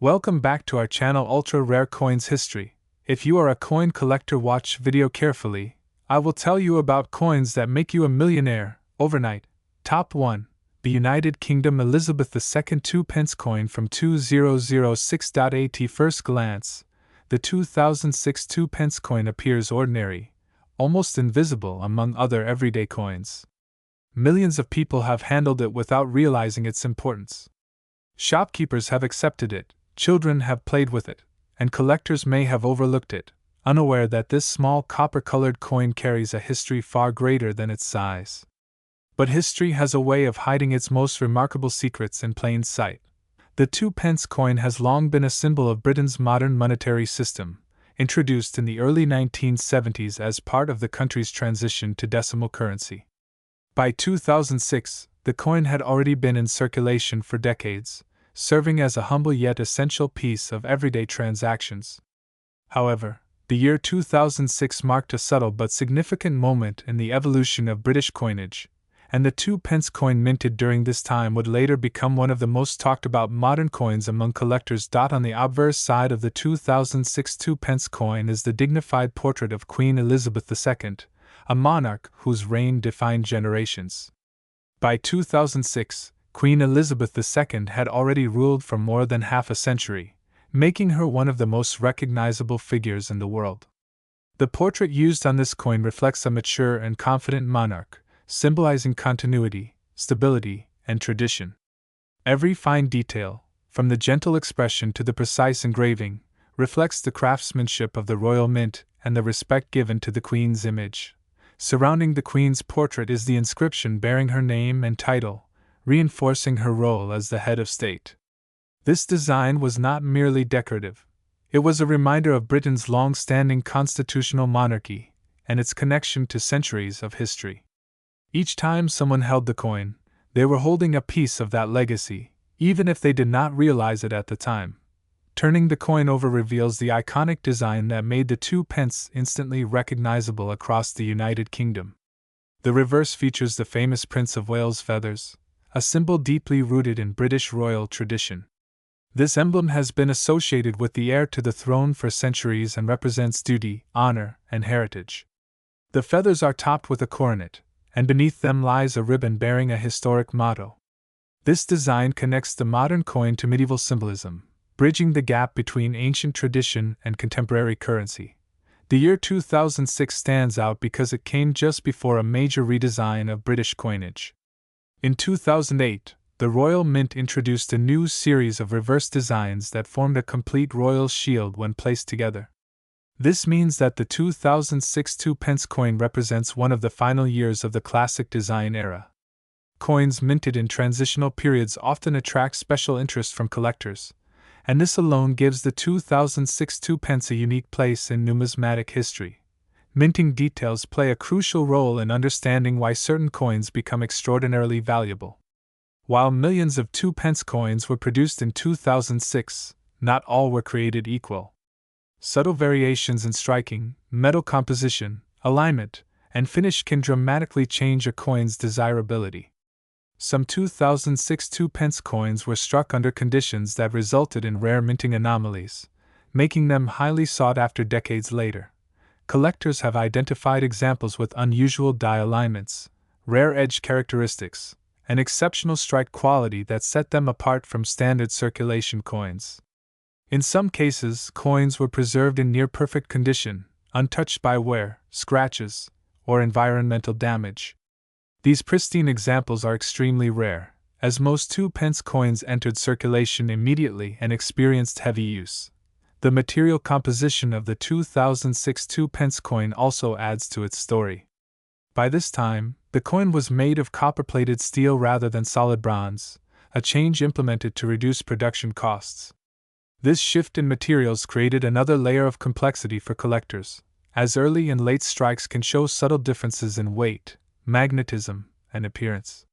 Welcome back to our channel Ultra Rare Coins History. If you are a coin collector, watch video carefully. I will tell you about coins that make you a millionaire overnight. Top 1. The United Kingdom Elizabeth II 2 pence coin from 2006. At first glance, the 2006 2 pence coin appears ordinary, almost invisible among other everyday coins. Millions of people have handled it without realizing its importance. Shopkeepers have accepted it, children have played with it, and collectors may have overlooked it, unaware that this small copper-colored coin carries a history far greater than its size. But history has a way of hiding its most remarkable secrets in plain sight. The 2 pence coin has long been a symbol of Britain's modern monetary system, introduced in the early 1970s as part of the country's transition to decimal currency. By 2006, the coin had already been in circulation for decades, serving as a humble yet essential piece of everyday transactions. However, the year 2006 marked a subtle but significant moment in the evolution of British coinage, and the 2 pence coin minted during this time would later become one of the most talked about modern coins among collectors. On the obverse side of the 2006 2 pence coin is the dignified portrait of Queen Elizabeth II, a monarch whose reign defined generations. By 2006, Queen Elizabeth II had already ruled for more than half a century, making her one of the most recognizable figures in the world. The portrait used on this coin reflects a mature and confident monarch, symbolizing continuity, stability, and tradition. Every fine detail, from the gentle expression to the precise engraving, reflects the craftsmanship of the royal mint and the respect given to the Queen's image. Surrounding the Queen's portrait is the inscription bearing her name and title, reinforcing her role as the head of state. This design was not merely decorative. It was a reminder of Britain's long-standing constitutional monarchy and its connection to centuries of history. Each time someone held the coin, they were holding a piece of that legacy, even if they did not realize it at the time. Turning the coin over reveals the iconic design that made the 2 pence instantly recognizable across the United Kingdom. The reverse features the famous Prince of Wales' feathers, a symbol deeply rooted in British royal tradition. This emblem has been associated with the heir to the throne for centuries and represents duty, honor, and heritage. The feathers are topped with a coronet, and beneath them lies a ribbon bearing a historic motto. This design connects the modern coin to medieval symbolism, bridging the gap between ancient tradition and contemporary currency. The year 2006 stands out because it came just before a major redesign of British coinage. In 2008, the Royal Mint introduced a new series of reverse designs that formed a complete royal shield when placed together. This means that the 2006 2 pence coin represents one of the final years of the classic design era. Coins minted in transitional periods often attract special interest from collectors, and this alone gives the 2006 2 pence a unique place in numismatic history. Minting details play a crucial role in understanding why certain coins become extraordinarily valuable. While millions of 2 pence coins were produced in 2006, not all were created equal. Subtle variations in striking, metal composition, alignment, and finish can dramatically change a coin's desirability. Some 2006 2 pence coins were struck under conditions that resulted in rare minting anomalies, making them highly sought after decades later. Collectors have identified examples with unusual die alignments, rare edge characteristics, and exceptional strike quality that set them apart from standard circulation coins. In some cases, coins were preserved in near-perfect condition, untouched by wear, scratches, or environmental damage. These pristine examples are extremely rare, as most 2 pence coins entered circulation immediately and experienced heavy use. The material composition of the 2006 2 pence coin also adds to its story. By this time, the coin was made of copper-plated steel rather than solid bronze, a change implemented to reduce production costs. This shift in materials created another layer of complexity for collectors, as early and late strikes can show subtle differences in weight, magnetism, and appearance.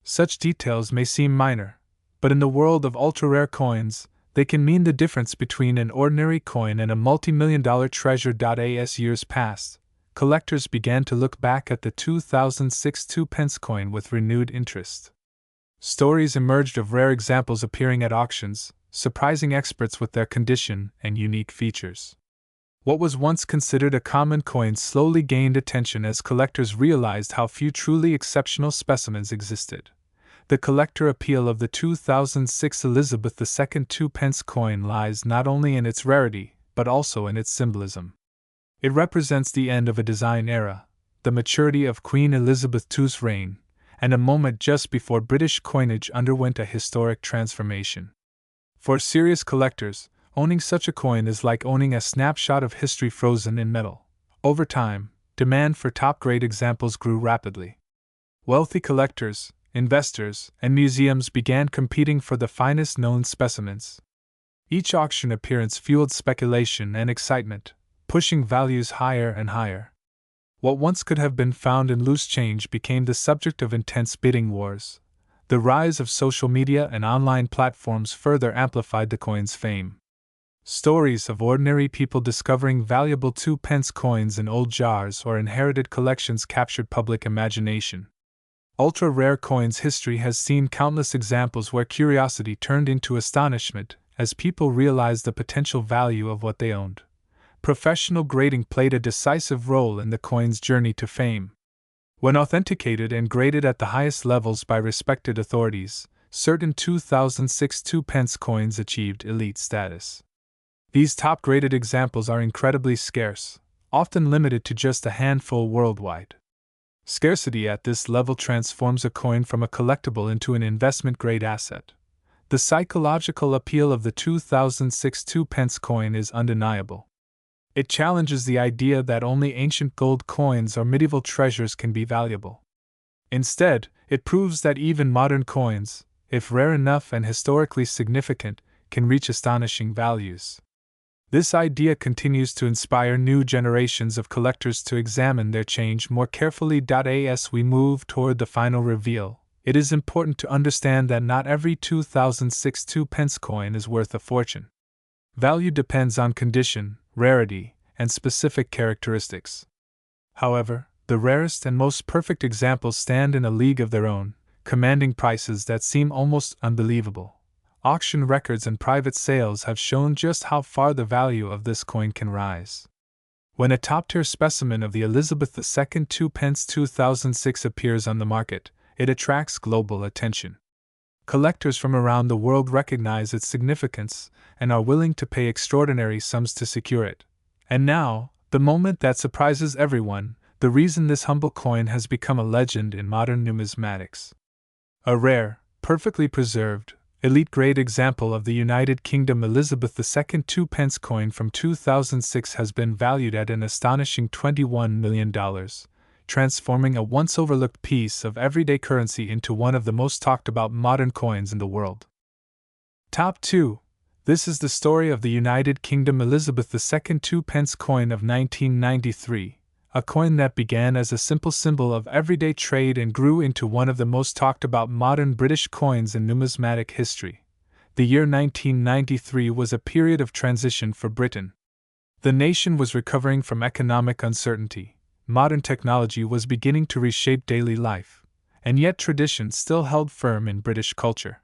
Such details may seem minor, but in the world of ultra-rare coins, they can mean the difference between an ordinary coin and a multi-million-dollar treasure. As years passed, collectors began to look back at the 2006 2 pence coin with renewed interest. Stories emerged of rare examples appearing at auctions, surprising experts with their condition and unique features. What was once considered a common coin slowly gained attention as collectors realized how few truly exceptional specimens existed. The collector appeal of the 2006 Elizabeth II 2-pence coin lies not only in its rarity, but also in its symbolism. It represents the end of a design era, the maturity of Queen Elizabeth II's reign, and a moment just before British coinage underwent a historic transformation. For serious collectors, owning such a coin is like owning a snapshot of history frozen in metal. Over time, demand for top-grade examples grew rapidly. Wealthy collectors, investors, and museums began competing for the finest known specimens. Each auction appearance fueled speculation and excitement, pushing values higher and higher. What once could have been found in loose change became the subject of intense bidding wars. The rise of social media and online platforms further amplified the coin's fame. Stories of ordinary people discovering valuable 2-pence coins in old jars or inherited collections captured public imagination. Ultra-rare coins history has seen countless examples where curiosity turned into astonishment as people realized the potential value of what they owned. Professional grading played a decisive role in the coin's journey to fame. When authenticated and graded at the highest levels by respected authorities, certain 2006 2-pence coins achieved elite status. These top-graded examples are incredibly scarce, often limited to just a handful worldwide. Scarcity at this level transforms a coin from a collectible into an investment-grade asset. The psychological appeal of the 2006 2-pence coin is undeniable. It challenges the idea that only ancient gold coins or medieval treasures can be valuable. Instead, it proves that even modern coins, if rare enough and historically significant, can reach astonishing values. This idea continues to inspire new generations of collectors to examine their change more carefully. As we move toward the final reveal, it is important to understand that not every 2006 2-pence coin is worth a fortune. Value depends on condition, rarity, and specific characteristics. However, the rarest and most perfect examples stand in a league of their own, commanding prices that seem almost unbelievable. Auction records and private sales have shown just how far the value of this coin can rise. When a top-tier specimen of the Elizabeth II 2-pence 2006 appears on the market, it attracts global attention. Collectors from around the world recognize its significance and are willing to pay extraordinary sums to secure it. And now, the moment that surprises everyone, the reason this humble coin has become a legend in modern numismatics. A rare, perfectly preserved, elite-grade example of the United Kingdom Elizabeth II 2-pence coin from 2006 has been valued at an astonishing $21 million, transforming a once-overlooked piece of everyday currency into one of the most talked-about modern coins in the world. Top 2. This is the story of the United Kingdom Elizabeth II 2-pence coin of 1993, a coin that began as a simple symbol of everyday trade and grew into one of the most talked-about modern British coins in numismatic history. The year 1993 was a period of transition for Britain. The nation was recovering from economic uncertainty, modern technology was beginning to reshape daily life, and yet tradition still held firm in British culture.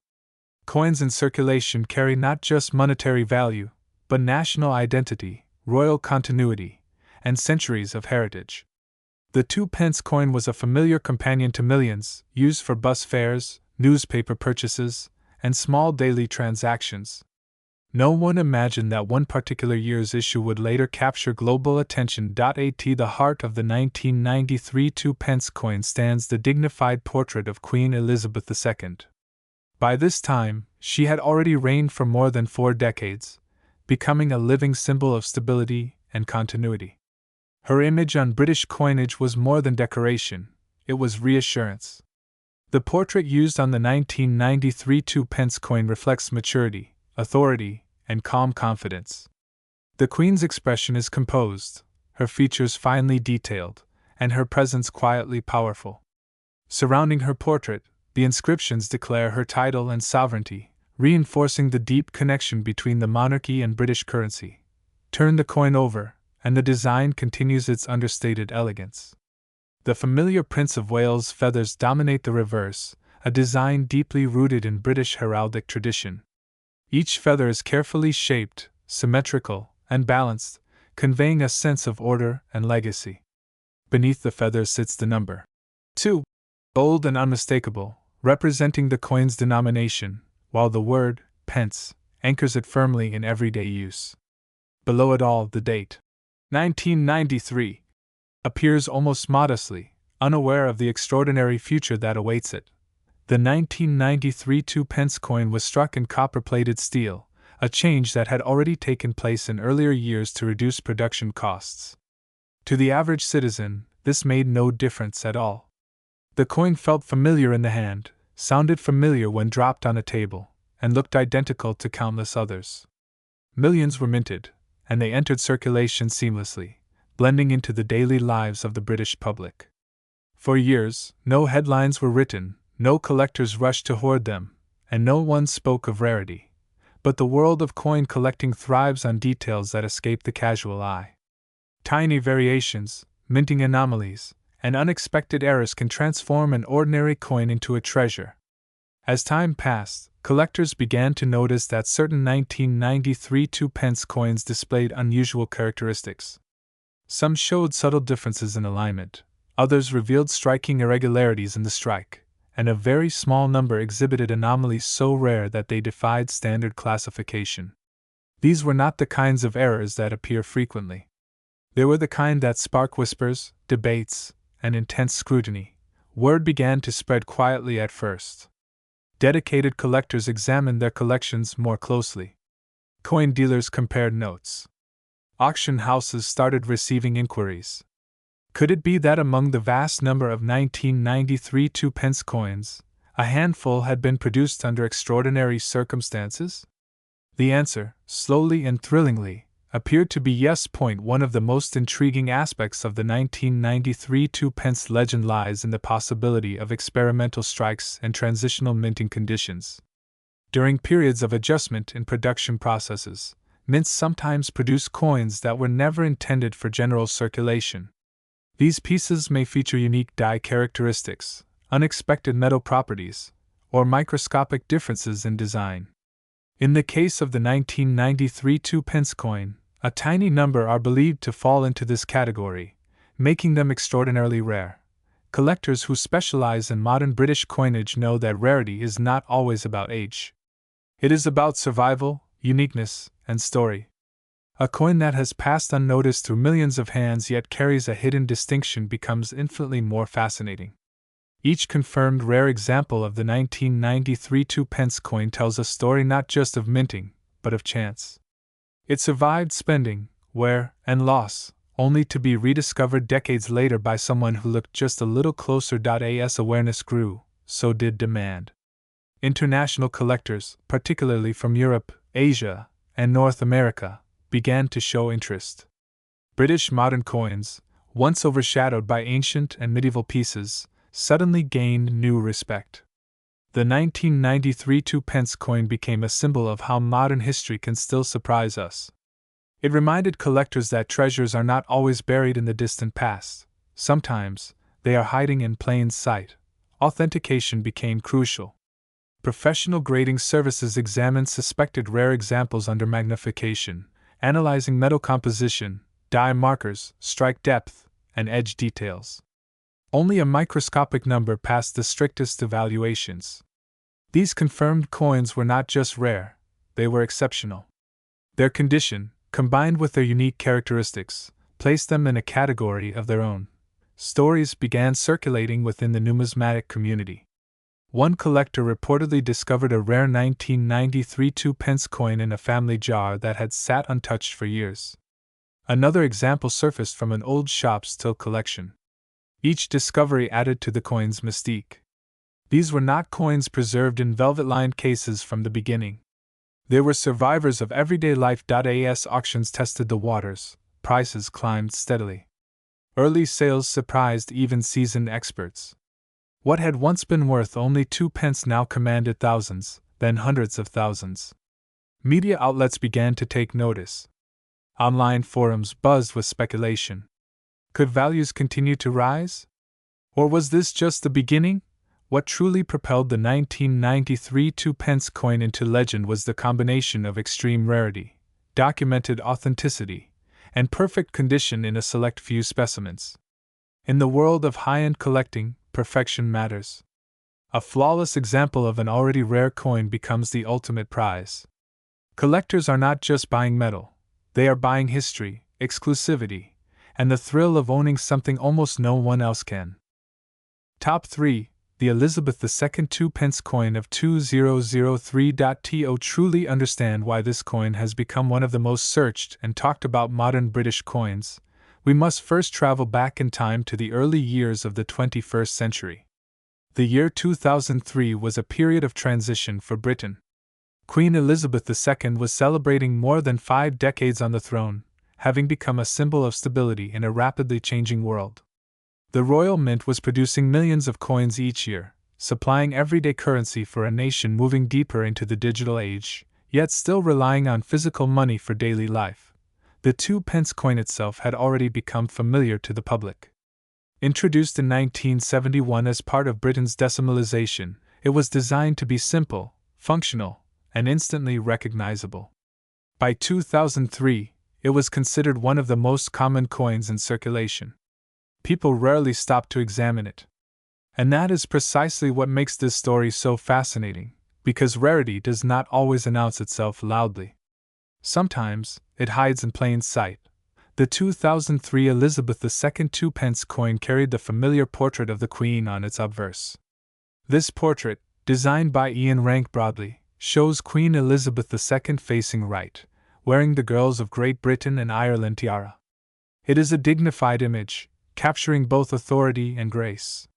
Coins in circulation carry not just monetary value, but national identity, royal continuity, and centuries of heritage. The 2-pence coin was a familiar companion to millions, used for bus fares, newspaper purchases, and small daily transactions. No one imagined that one particular year's issue would later capture global attention. At the heart of the 1993 2-pence coin stands the dignified portrait of Queen Elizabeth II. By this time, she had already reigned for more than 4 decades, becoming a living symbol of stability and continuity. Her image on British coinage was more than decoration, it was reassurance. The portrait used on the 1993 2-pence coin reflects maturity, authority, and calm confidence. The Queen's expression is composed, her features finely detailed, and her presence quietly powerful. Surrounding her portrait, the inscriptions declare her title and sovereignty, reinforcing the deep connection between the monarchy and British currency. Turn the coin over, and the design continues its understated elegance. The familiar Prince of Wales feathers dominate the reverse, a design deeply rooted in British heraldic tradition. Each feather is carefully shaped, symmetrical, and balanced, conveying a sense of order and legacy. Beneath the feather sits the number 2, bold and unmistakable, representing the coin's denomination, while the word pence anchors it firmly in everyday use. Below it all, the date 1993 appears almost modestly, unaware of the extraordinary future that awaits it. The 1993 2-pence coin was struck in copper-plated steel, a change that had already taken place in earlier years to reduce production costs. To the average citizen, this made no difference at all. The coin felt familiar in the hand, sounded familiar when dropped on a table, and looked identical to countless others. Millions were minted, and they entered circulation seamlessly, blending into the daily lives of the British public. For years, no headlines were written, no collectors rushed to hoard them, and no one spoke of rarity. But the world of coin collecting thrives on details that escape the casual eye. Tiny variations, minting anomalies, and unexpected errors can transform an ordinary coin into a treasure. As time passed, collectors began to notice that certain 1993 2-pence coins displayed unusual characteristics. Some showed subtle differences in alignment, others revealed striking irregularities in the strike, and a very small number exhibited anomalies so rare that they defied standard classification. These were not the kinds of errors that appear frequently. They were the kind that spark whispers, debates, and intense scrutiny. Word began to spread quietly at first. Dedicated collectors examined their collections more closely. Coin dealers compared notes. Auction houses started receiving inquiries. Could it be that among the vast number of 1993 2-pence coins, a handful had been produced under extraordinary circumstances? The answer, slowly and thrillingly, appeared to be yes. One of the most intriguing aspects of the 1993 2-pence legend lies in the possibility of experimental strikes and transitional minting conditions. During periods of adjustment in production processes, mints sometimes produce coins that were never intended for general circulation. These pieces may feature unique die characteristics, unexpected metal properties, or microscopic differences in design. In the case of the 1993 2-pence coin, a tiny number are believed to fall into this category, making them extraordinarily rare. Collectors who specialize in modern British coinage know that rarity is not always about age. It is about survival, uniqueness, and story. A coin that has passed unnoticed through millions of hands yet carries a hidden distinction becomes infinitely more fascinating. Each confirmed rare example of the 1993 2-pence coin tells a story not just of minting, but of chance. It survived spending, wear, and loss, only to be rediscovered decades later by someone who looked just a little closer. As awareness grew, so did demand. International collectors, particularly from Europe, Asia, and North America, began to show interest. British modern coins, once overshadowed by ancient and medieval pieces, suddenly gained new respect. The 1993 2-pence coin became a symbol of how modern history can still surprise us. It reminded collectors that treasures are not always buried in the distant past. Sometimes, they are hiding in plain sight. Authentication became crucial. Professional grading services examined suspected rare examples under magnification, analyzing metal composition, die markers, strike depth, and edge details. Only a microscopic number passed the strictest evaluations. These confirmed coins were not just rare, they were exceptional. Their condition, combined with their unique characteristics, placed them in a category of their own. Stories began circulating within the numismatic community. One collector reportedly discovered a rare 1993 2-pence coin in a family jar that had sat untouched for years. Another example surfaced from an old shop's till collection. Each discovery added to the coin's mystique. These were not coins preserved in velvet-lined cases from the beginning. They were survivors of everyday life. As auctions tested the waters, prices climbed steadily. Early sales surprised even seasoned experts. What had once been worth only 2 pence now commanded thousands, then hundreds of thousands. Media outlets began to take notice. Online forums buzzed with speculation. Could values continue to rise? Or was this just the beginning? What truly propelled the 1993 two-pence coin into legend was the combination of extreme rarity, documented authenticity, and perfect condition in a select few specimens. In the world of high-end collecting, perfection matters. A flawless example of an already rare coin becomes the ultimate prize. Collectors are not just buying metal, they are buying history, exclusivity, and the thrill of owning something almost no one else can. Top 3. The Elizabeth II two-pence coin of 2003.to truly understand why this coin has become one of the most searched and talked about modern British coins. We must first travel back in time to the early years of the 21st century. The year 2003 was a period of transition for Britain. Queen Elizabeth II was celebrating more than 5 decades on the throne, having become a symbol of stability in a rapidly changing world. The Royal Mint was producing millions of coins each year, supplying everyday currency for a nation moving deeper into the digital age, yet still relying on physical money for daily life. The two-pence coin itself had already become familiar to the public. Introduced in 1971 as part of Britain's decimalization, it was designed to be simple, functional, and instantly recognizable. By 2003, it was considered one of the most common coins in circulation. People rarely stopped to examine it. And that is precisely what makes this story so fascinating, because rarity does not always announce itself loudly. Sometimes, it hides in plain sight. The 2003 Elizabeth II two-pence coin carried the familiar portrait of the Queen on its obverse. This portrait, designed by Ian Rank Broadley, shows Queen Elizabeth II facing right, wearing the girls of Great Britain and Ireland tiara. It is a dignified image, capturing both authority and grace.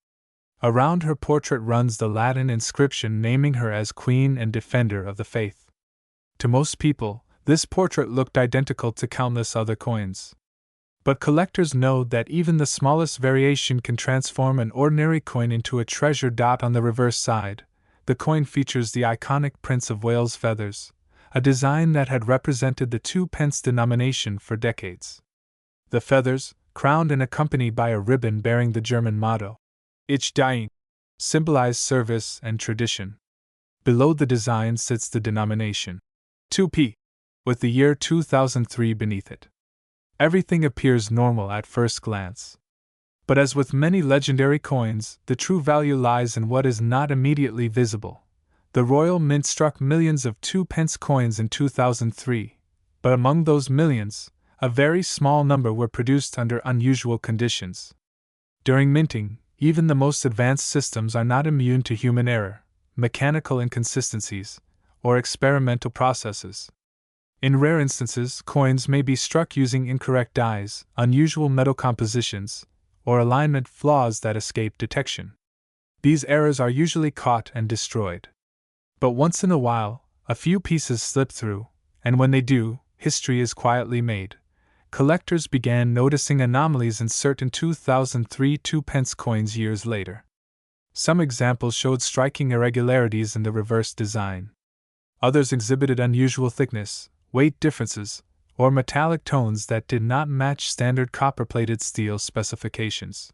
Around her portrait runs the Latin inscription naming her as Queen and Defender of the Faith. To most people, this portrait looked identical to countless other coins. But collectors know that even the smallest variation can transform an ordinary coin into a treasure. On the reverse side, the coin features the iconic Prince of Wales feathers, a design that had represented the two-pence denomination for decades. The feathers, crowned and accompanied by a ribbon bearing the German motto, Ich Dien, symbolize service and tradition. Below the design sits the denomination, 2p, with the year 2003 beneath it. Everything appears normal at first glance. But as with many legendary coins, the true value lies in what is not immediately visible. The Royal Mint struck millions of two-pence coins in 2003, but among those millions, a very small number were produced under unusual conditions. During minting, even the most advanced systems are not immune to human error, mechanical inconsistencies, or experimental processes. In rare instances, coins may be struck using incorrect dies, unusual metal compositions, or alignment flaws that escape detection. These errors are usually caught and destroyed. But once in a while, a few pieces slip through, and when they do, history is quietly made. Collectors began noticing anomalies in certain 2003 two-pence coins years later. Some examples showed striking irregularities in the reverse design. Others exhibited unusual thickness, weight differences, or metallic tones that did not match standard copper-plated steel specifications.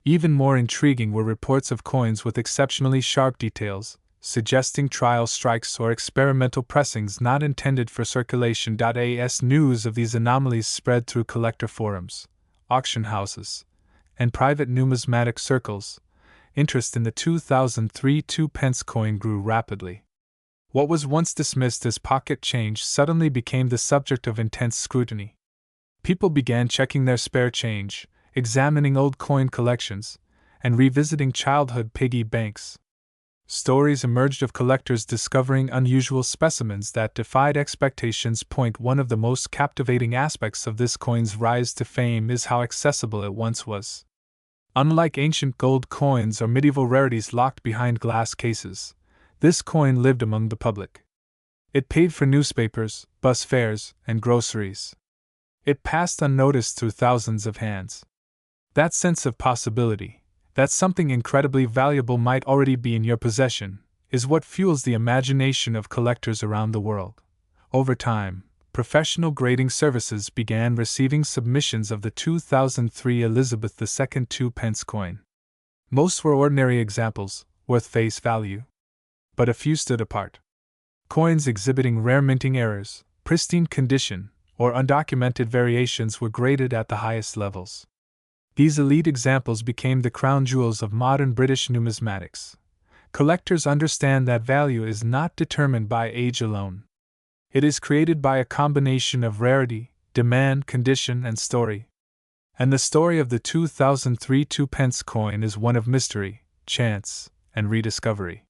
Even more intriguing were reports of coins with exceptionally sharp details, suggesting trial strikes or experimental pressings not intended for circulation. As news of these anomalies spread through collector forums, auction houses, and private numismatic circles, interest in the 2003 two-pence coin grew rapidly. What was once dismissed as pocket change suddenly became the subject of intense scrutiny. People began checking their spare change, examining old coin collections, and revisiting childhood piggy banks. Stories emerged of collectors discovering unusual specimens that defied expectations. One of the most captivating aspects of this coin's rise to fame is how accessible it once was. Unlike ancient gold coins or medieval rarities locked behind glass cases, this coin lived among the public. It paid for newspapers, bus fares, and groceries. It passed unnoticed through thousands of hands. That sense of possibility, that something incredibly valuable might already be in your possession, is what fuels the imagination of collectors around the world. Over time, professional grading services began receiving submissions of the 2003 Elizabeth II two-pence coin. Most were ordinary examples, worth face value. But a few stood apart. Coins exhibiting rare minting errors, pristine condition, or undocumented variations were graded at the highest levels. These elite examples became the crown jewels of modern British numismatics. Collectors understand that value is not determined by age alone. It is created by a combination of rarity, demand, condition, and story. And the story of the 2003 Two Pence coin is one of mystery, chance, and rediscovery.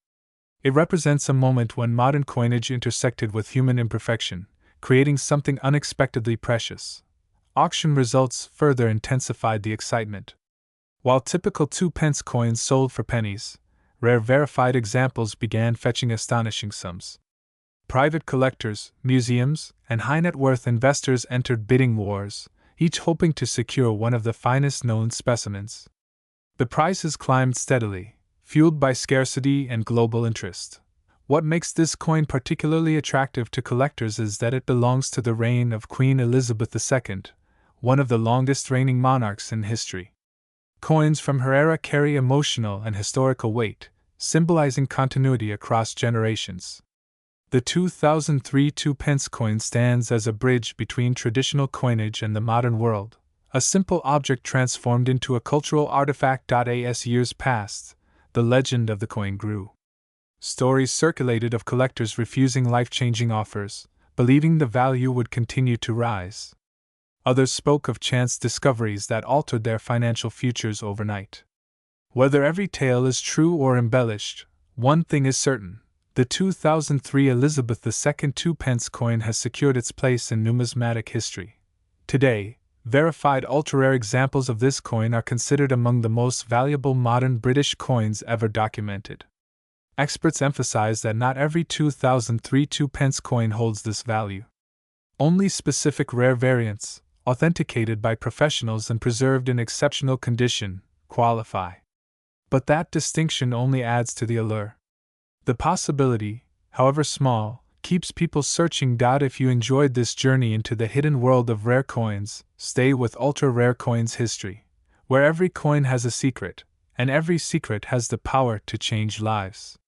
It represents a moment when modern coinage intersected with human imperfection, creating something unexpectedly precious. Auction results further intensified the excitement. While typical 2-pence coins sold for pennies, rare verified examples began fetching astonishing sums. Private collectors, museums, and high-net-worth investors entered bidding wars, each hoping to secure one of the finest known specimens. The prices climbed steadily, fueled by scarcity and global interest. What makes this coin particularly attractive to collectors is that it belongs to the reign of Queen Elizabeth II, one of the longest reigning monarchs in history. Coins from her era carry emotional and historical weight, symbolizing continuity across generations. The 2003 2-pence coin stands as a bridge between traditional coinage and the modern world, a simple object transformed into a cultural artifact. As years passed, the legend of the coin grew. Stories circulated of collectors refusing life-changing offers, believing the value would continue to rise. Others spoke of chance discoveries that altered their financial futures overnight. Whether every tale is true or embellished, one thing is certain: the 2003 Elizabeth II 2-pence coin has secured its place in numismatic history. Today, verified ultra-rare examples of this coin are considered among the most valuable modern British coins ever documented. Experts emphasize that not every 2003 2-pence coin holds this value. Only specific rare variants, authenticated by professionals and preserved in exceptional condition, qualify. But that distinction only adds to the allure. The possibility, however small, keeps people searching. If you enjoyed this journey into the hidden world of rare coins, stay with Ultra Rare Coins History, where every coin has a secret, and every secret has the power to change lives.